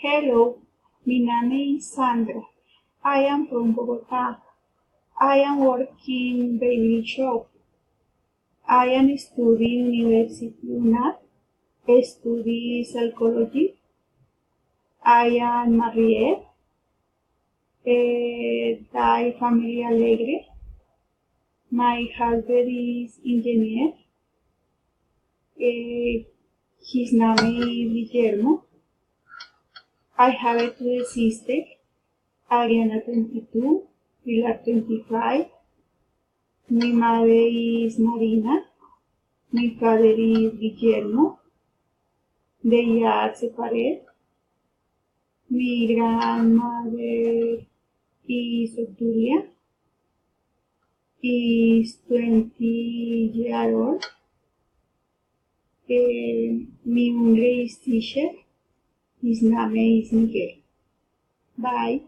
Hello, my name is Sandra. I am from Bogota. I am working baby shop. I am studying University UNAD, study psychology. I am married. Die family alegre. My husband is engineer. His name is Guillermo. I have two sisters, Ariana 22, Pilar 25. My mother is Marina. My father is Guillermo. They are separated. My grandmother is Octuria. Is 20 years old. My English teacher, his name is Miguel. Bye.